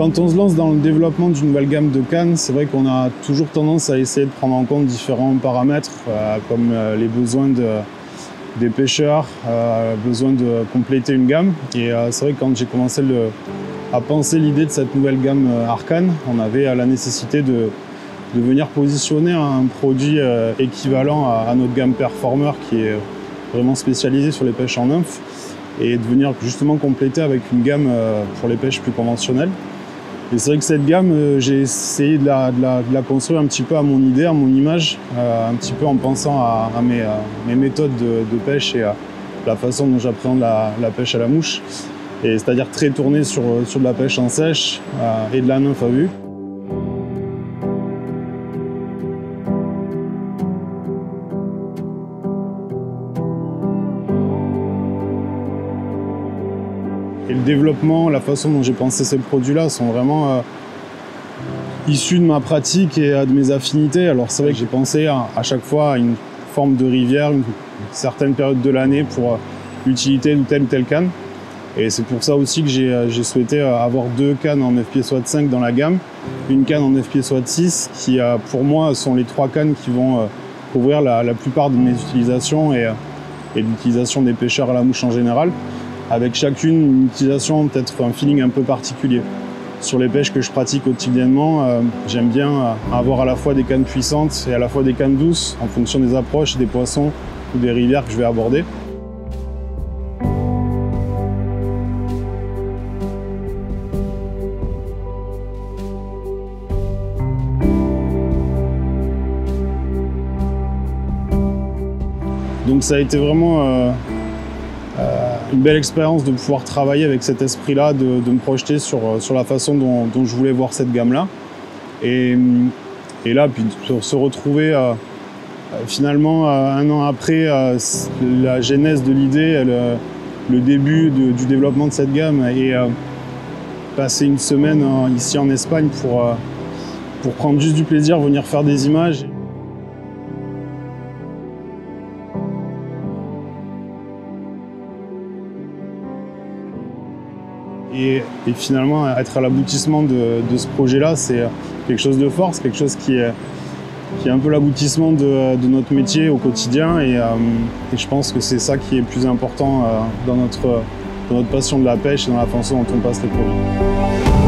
Quand on se lance dans le développement d'une nouvelle gamme de cannes, c'est vrai qu'on a toujours tendance à essayer de prendre en compte différents paramètres comme les besoins des pêcheurs, besoin de compléter une gamme. Et c'est vrai que quand j'ai commencé à penser l'idée de cette nouvelle gamme Arcane, on avait la nécessité de venir positionner un produit équivalent à notre gamme Performer qui est vraiment spécialisée sur les pêches en nymphes et de venir justement compléter avec une gamme pour les pêches plus conventionnelles. Et c'est vrai que cette gamme, j'ai essayé de la construire un petit peu à mon idée, à mon image, un petit peu en pensant à mes méthodes de pêche et à la façon dont j'appréhende la pêche à la mouche. Et c'est-à-dire très tourné sur de la pêche en sèche et de la nymphe à vue. Et le développement, la façon dont j'ai pensé ces produits-là sont vraiment issus de ma pratique et de mes affinités. Alors c'est vrai que j'ai pensé à chaque fois à une forme de rivière, une certaine période de l'année pour l'utilité de telle ou telle canne. Et c'est pour ça aussi que j'ai souhaité avoir 2 cannes en FP SWAT 5 dans la gamme, une canne en FP SWAT 6 qui pour moi sont les 3 cannes qui vont couvrir la plupart de mes utilisations et l'utilisation des pêcheurs à la mouche en général, avec chacune une utilisation, peut-être un feeling un peu particulier. Sur les pêches que je pratique quotidiennement, j'aime bien avoir à la fois des cannes puissantes et à la fois des cannes douces en fonction des approches, des poissons ou des rivières que je vais aborder. Donc ça a été vraiment une belle expérience de pouvoir travailler avec cet esprit-là, de me projeter sur la façon dont je voulais voir cette gamme-là. Et là, puis de se retrouver finalement 1 an après la genèse de l'idée, le début du développement de cette gamme et passer une semaine ici en Espagne pour prendre juste du plaisir, venir faire des images. Et finalement, être à l'aboutissement de ce projet-là, c'est quelque chose de fort, c'est quelque chose qui est un peu l'aboutissement de notre métier au quotidien. Et je pense que c'est ça qui est le plus important dans notre passion de la pêche et dans la façon dont on passe les produits.